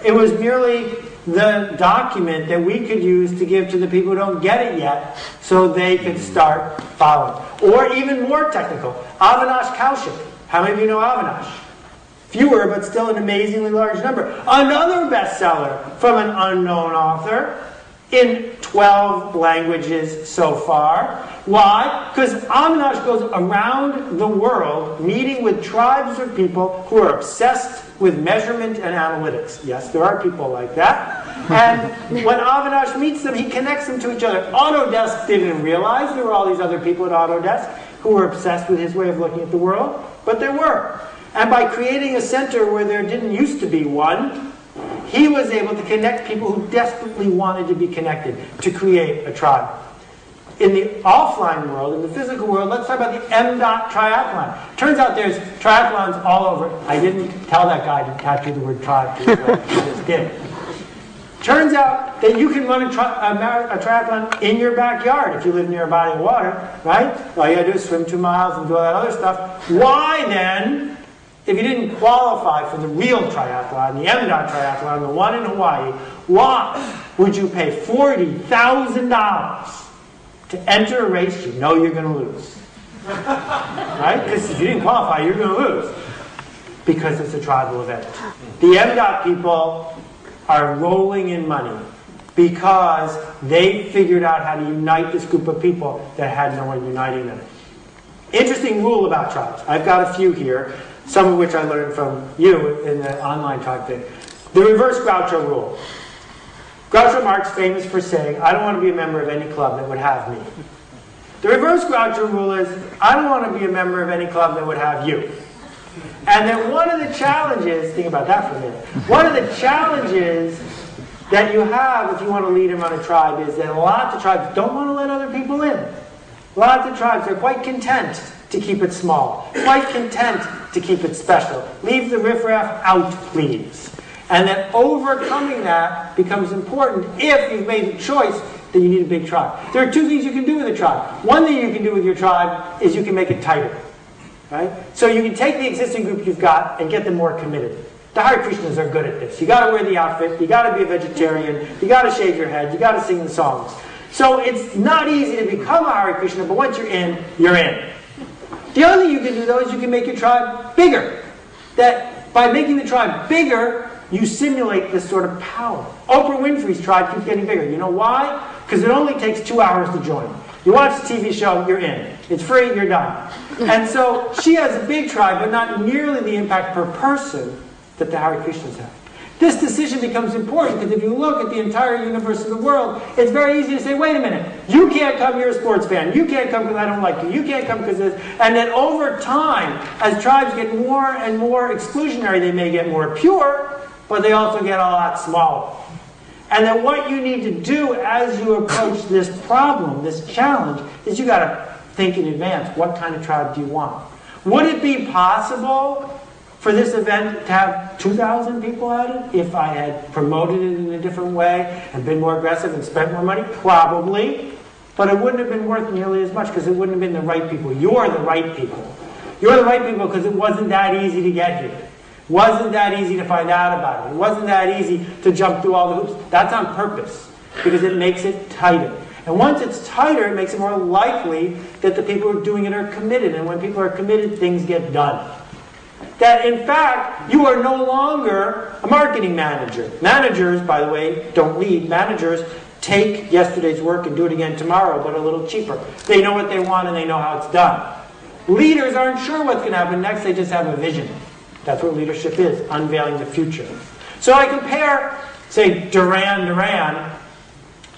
It was merely the document that we could use to give to the people who don't get it yet so they could start following. Or even more technical, Avinash Kaushik. How many of you know Avinash? Fewer, but still an amazingly large number. Another bestseller from an unknown author in 12 languages so far. Why? Because Avinash goes around the world meeting with tribes of people who are obsessed with measurement and analytics. Yes, there are people like that. And when Avinash meets them, he connects them to each other. Autodesk didn't realize there were all these other people at Autodesk who were obsessed with his way of looking at the world, but there were. And by creating a center where there didn't used to be one, he was able to connect people who desperately wanted to be connected to create a tribe. In the offline world, in the physical world, let's talk about the M-Dot triathlon. Turns out there's triathlons all over. I didn't tell that guy to tattoo the word tribe to his leg. I just did. Turns out that you can run a triathlon in your backyard if you live near a body of water, right? All you gotta do is swim 2 miles and do all that other stuff. Why then, if you didn't qualify for the real triathlon, the M-Dot triathlon, the one in Hawaii, why would you pay $40,000 to enter a race you know you're going to lose? Right? Because if you didn't qualify, you're going to lose. Because it's a tribal event. The M-Dot people are rolling in money because they figured out how to unite this group of people that had no one uniting them. Interesting rule about tribes. I've got a few here, some of which I learned from you in the online talk thing. The reverse Groucho rule. Groucho Marx famous for saying, I don't want to be a member of any club that would have me. The reverse Groucho rule is, I don't want to be a member of any club that would have you. And then one of the challenges, think about that for a minute, one of the challenges that you have if you want to lead them on a tribe is that lots of tribes don't want to let other people in. Lots of tribes are quite content to keep it small, quite content to keep it special. Leave the riffraff out, please. And that overcoming that becomes important if you've made the choice that you need a big tribe. There are two things you can do with a tribe. One thing you can do with your tribe is you can make it tighter. Right? So you can take the existing group you've got and get them more committed. The Hare Krishnas are good at this. You got to wear the outfit, you got to be a vegetarian, you got to shave your head, you got to sing the songs. So it's not easy to become a Hare Krishna, but once you're in, you're in. The other thing you can do, though, is you can make your tribe bigger. That by making the tribe bigger, you simulate this sort of power. Oprah Winfrey's tribe keeps getting bigger. You know why? Because it only takes 2 hours to join. You watch the TV show, you're in. It's free, you're done. And so she has a big tribe, but not nearly the impact per person that the Hare Krishnas have. This decision becomes important because if you look at the entire universe of the world, it's very easy to say, wait a minute, you can't come, you're a sports fan. You can't come because I don't like you. You can't come because this. And then over time, as tribes get more and more exclusionary, they may get more pure, but they also get a lot smaller. And then what you need to do as you approach this problem, this challenge, is you got to think in advance, what kind of tribe do you want? Would it be possible for this event to have 2,000 people at it if I had promoted it in a different way and been more aggressive and spent more money? Probably. But it wouldn't have been worth nearly as much because it wouldn't have been the right people. You're the right people. You're the right people because it wasn't that easy to get here. It wasn't that easy to find out about it. It wasn't that easy to jump through all the hoops. That's on purpose because it makes it tighter. And once it's tighter, it makes it more likely that the people who are doing it are committed. And when people are committed, things get done. That, in fact, you are no longer a marketing manager. Managers, by the way, don't lead. Managers take yesterday's work and do it again tomorrow, but a little cheaper. They know what they want and they know how it's done. Leaders aren't sure what's going to happen next. They just have a vision. That's what leadership is, unveiling the future. So I compare, say, Duran Duran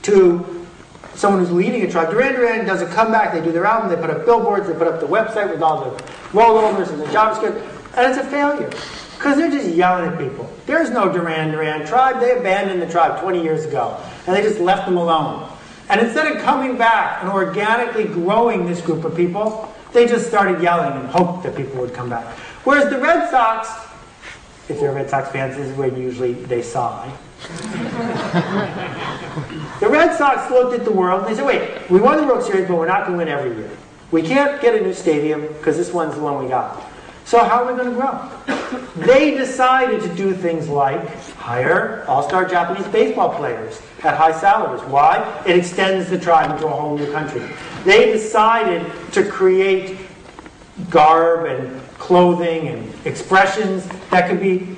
to someone who's leading a tribe. Duran Duran does a comeback. They do their album. They put up billboards. They put up the website with all the rollovers and the JavaScript. And it's a failure. Because they're just yelling at people. There's no Duran Duran tribe. They abandoned the tribe 20 years ago. And they just left them alone. And instead of coming back and organically growing this group of people, they just started yelling and hoped that people would come back. Whereas the Red Sox, if they're Red Sox fans, this is when usually they sigh. The Red Sox looked at the world and they said, wait, we won the World Series, but we're not going to win every year. We can't get a new stadium because this one's the one we got. So how are we going to grow? they decided to do things like hire all-star Japanese baseball players at high salaries. Why? It extends the tribe into a whole new country. They decided to create garb and clothing and expressions that could be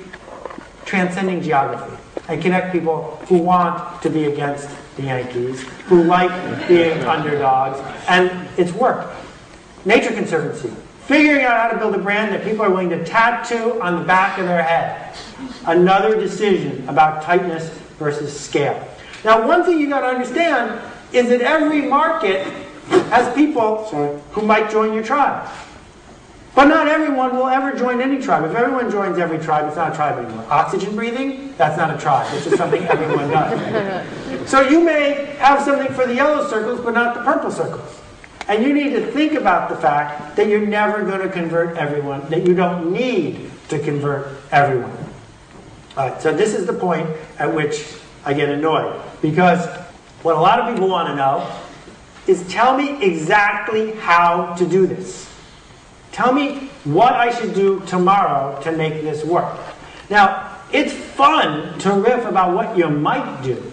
transcending geography and connect people who want to be against the Yankees, who like being underdogs, and it's worked. Nature Conservancy, figuring out how to build a brand that people are willing to tattoo on the back of their head. Another decision about tightness versus scale. Now, one thing you got to understand is that every market has people who might join your tribe. But not everyone will ever join any tribe. If everyone joins every tribe, it's not a tribe anymore. Oxygen breathing, that's not a tribe. It's just something everyone does. So you may have something for the yellow circles, but not the purple circles. And you need to think about the fact that you're never going to convert everyone, that you don't need to convert everyone. All right, so this is the point at which I get annoyed. Because what a lot of people want to know is, tell me exactly how to do this. Tell me what I should do tomorrow to make this work. Now, it's fun to riff about what you might do.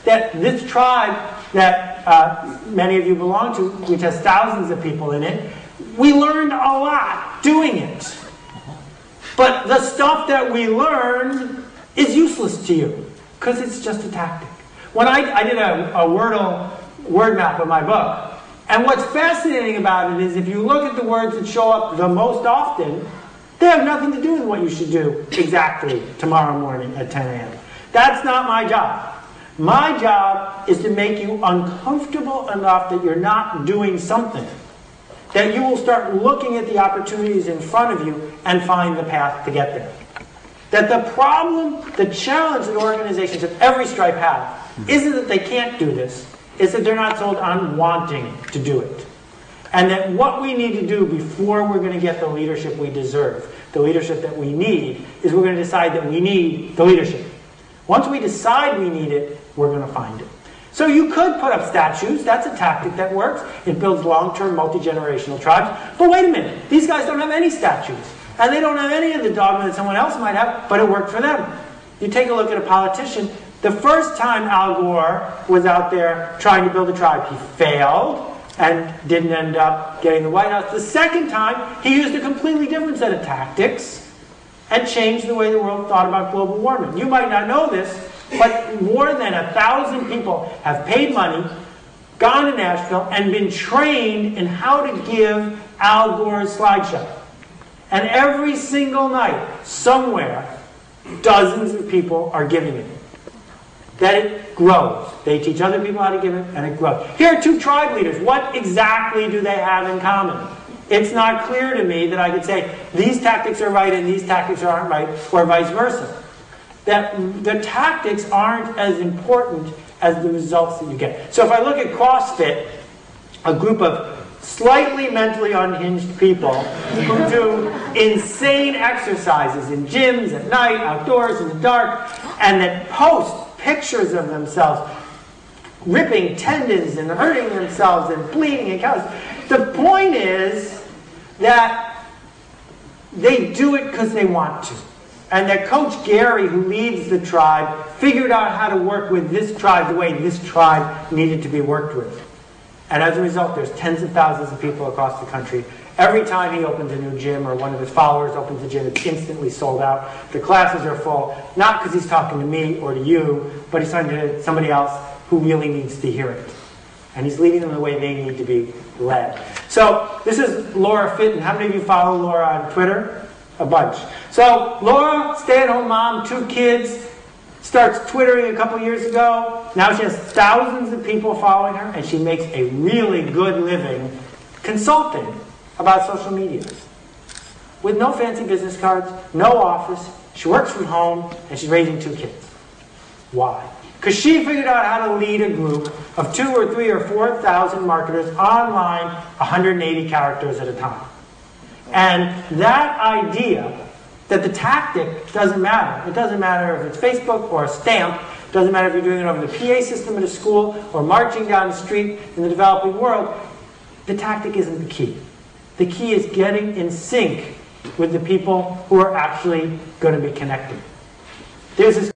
That this tribe that many of you belong to, which has thousands of people in it, we learned a lot doing it. But the stuff that we learned is useless to you, because it's just a tactic. When I did a Wordle word map of my book, and what's fascinating about it is if you look at the words that show up the most often, they have nothing to do with what you should do exactly tomorrow morning at 10 a.m. That's not my job. My job is to make you uncomfortable enough that you're not doing something, that you will start looking at the opportunities in front of you and find the path to get there. That the problem, the challenge that organizations of every stripe have isn't that they can't do this, it's that they're not sold on wanting to do it. And that what we need to do before we're going to get the leadership we deserve, the leadership that we need, is we're going to decide that we need the leadership. Once we decide we need it, we're going to find it. So you could put up statues. That's a tactic that works. It builds long-term, multi-generational tribes. But wait a minute. These guys don't have any statues. And they don't have any of the dogma that someone else might have, but it worked for them. You take a look at a politician. The first time Al Gore was out there trying to build a tribe, he failed and didn't end up getting the White House. The second time, he used a completely different set of tactics and changed the way the world thought about global warming. You might not know this, but more than 1,000 people have paid money, gone to Nashville, and been trained in how to give Al Gore's slideshow. And every single night, somewhere, dozens of people are giving it. That it grows. They teach other people how to give it, and it grows. Here are two tribe leaders. What exactly do they have in common? It's not clear to me that I could say, these tactics are right and these tactics aren't right, or vice versa. That the tactics aren't as important as the results that you get. So if I look at CrossFit, a group of slightly mentally unhinged people who do insane exercises in gyms at night, outdoors, in the dark, and that post pictures of themselves ripping tendons and hurting themselves and bleeding and calluses. The point is that they do it because they want to. And that Coach Gary, who leads the tribe, figured out how to work with this tribe the way this tribe needed to be worked with. And as a result, there's tens of thousands of people across the country. Every time he opens a new gym or one of his followers opens a gym, it's instantly sold out. The classes are full, not because he's talking to me or to you, but he's talking to somebody else who really needs to hear it. And he's leading them the way they need to be led. So this is Laura Fitton. How many of you follow Laura on Twitter? A bunch. So Laura, stay-at-home mom, 2 kids, starts Twittering a couple years ago. Now she has thousands of people following her, and she makes a really good living consulting about social media. With no fancy business cards, no office, she works from home, and she's raising 2 kids. Why? Because she figured out how to lead a group of 2 or 3 or 4,000 marketers online, 180 characters at a time. And that idea that the tactic doesn't matter. It doesn't matter if it's Facebook or a stamp. It doesn't matter if you're doing it over the PA system at a school or marching down the street in the developing world. The tactic isn't the key. The key is getting in sync with the people who are actually going to be connected. There's this